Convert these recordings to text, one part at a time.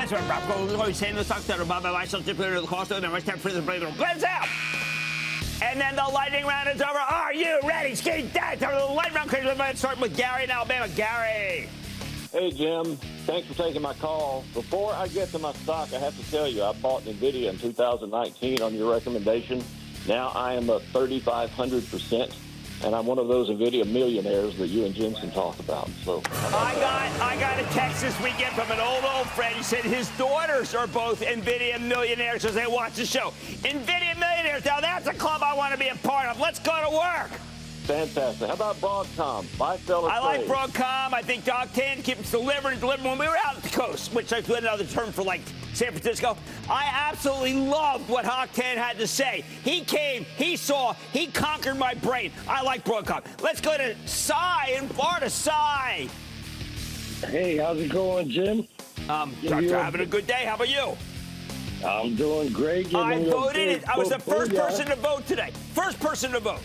Let's out. And then the lightning round is over. Are you ready? Skate that. The lightning round is starting with Gary in Alabama. Gary. Hey, Jim. Thanks for taking my call. Before I get to my stock, I have to tell you, I bought NVIDIA in 2019 on your recommendation. Now I am up 3,500%, and I'm one of those NVIDIA millionaires that you and Jim can talk about. So I got a text this weekend from an old friend. He said his daughters are both NVIDIA millionaires as they watch the show. NVIDIA millionaires. Now that's a club I want to be a part of. Let's go to work. Fantastic. How about Broadcom? Buy, sell, or I like trade? Broadcom. I think Octane keeps delivering. When we were out at the coast, which is another term for like San Francisco, I absolutely loved what Octane had to say. He came, he saw, he conquered my brain. I like Broadcom. Let's go to Cy in Florida. Cy. Hey, how's it going, Jim? Having a good day. How about you? I'm doing great. I voted it. I was the first person to vote today. First person to vote.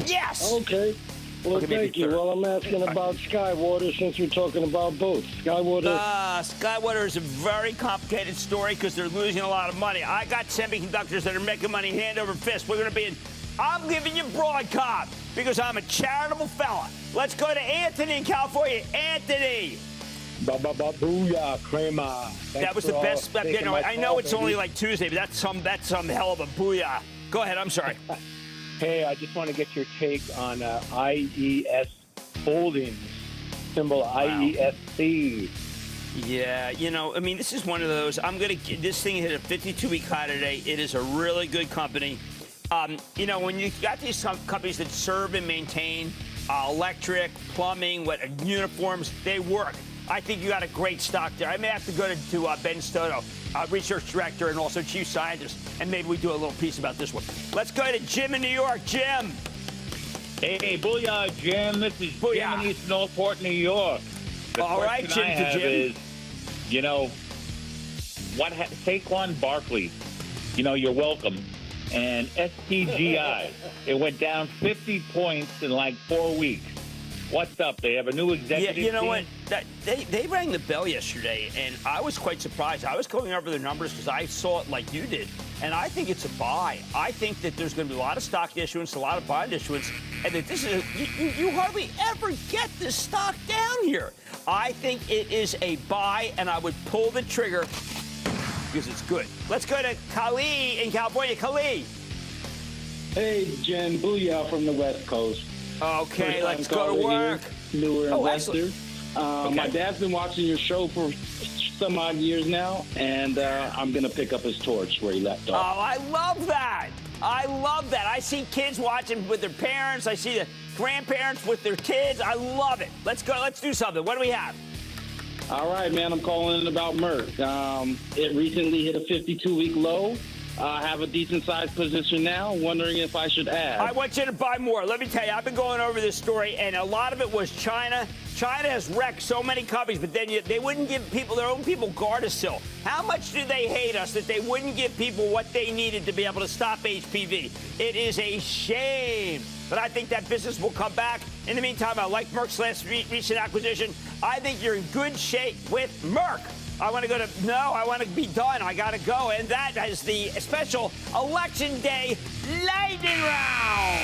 Yes. Okay. Well, thank you. Well, I'm asking about Skywater since we're talking about both. Skywater is a very complicated story because they're losing a lot of money. I got semiconductors that are making money hand over fist. We're going to be in. I'm giving you Broadcom because I'm a charitable fella. Let's go to Anthony in California. Anthony. Booyah, Cramer. That was the best. I know it's only like Tuesday, but that's some hell of a booyah. Go ahead. I'm sorry. Hey, I just want to get your take on IES Holdings, symbol IESC. Yeah, this is one of those. This thing hit a 52-week high today. It is a really good company. When you got these companies that serve and maintain electric, plumbing, uniforms, they work. I think you got a great stock there. I may have to go to Ben Stoto, research director and also chief scientist, and maybe we do a little piece about this one. Let's go to Jim in New York. Jim. Hey, booyah, Jim. This is booyah. Jim in East Northport, New York. The all right, Jim to Jim. Saquon Barkley, you're welcome. And SPGI, it went down 50 points in like 4 weeks. What's up? They have a new executive team? You know what? They rang the bell yesterday, and I was quite surprised. I was going over their numbers because I saw it like you did, and I think it's a buy. I think that there's going to be a lot of stock issuance, a lot of bond issuance, and that this is you hardly ever get this stock down here. I think it is a buy, and I would pull the trigger because it's good. Let's go to Kali in California. Kali. Hey, Jen. Booyah from the West Coast. Okay, let's go to work. Newer investor. Okay. My dad's been watching your show for some odd years now, and I'm going to pick up his torch where he left off. Oh, I love that. I love that. I see kids watching with their parents. I see the grandparents with their kids. I love it. Let's go. Let's do something. What do we have? All right, man. I'm calling in about Merck. It recently hit a 52-week low. I have a decent-sized position now, wondering if I should add. I want you to buy more. Let me tell you, I've been going over this story, and a lot of it was China. China has wrecked so many companies, but then they wouldn't give their own people Gardasil. How much do they hate us that they wouldn't give people what they needed to be able to stop HPV? It is a shame. But I think that business will come back. In the meantime, I like Merck's last recent acquisition. I think you're in good shape with Merck. I want to be done. I got to go. And that is the special Election Day Lightning Round.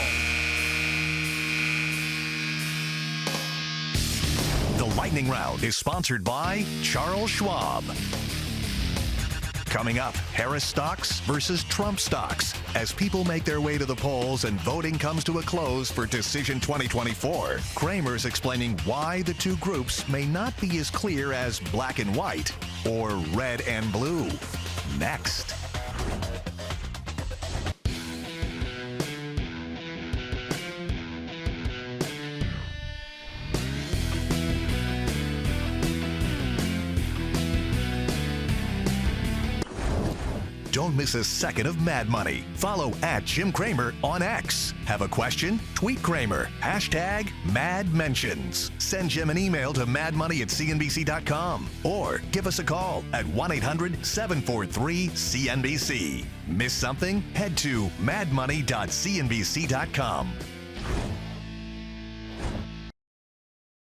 The Lightning Round is sponsored by Charles Schwab. Coming up, Harris stocks versus Trump stocks as people make their way to the polls and voting comes to a close for Decision 2024. Cramer's explaining why the two groups may not be as clear as black and white or red and blue. Next. Don't miss a second of Mad Money. Follow @Jim Cramer on X. Have a question? Tweet Cramer. #MadMentions. Send Jim an email to madmoney@cnbc.com or give us a call at 1-800-743-CNBC. Miss something? Head to madmoney.cnbc.com.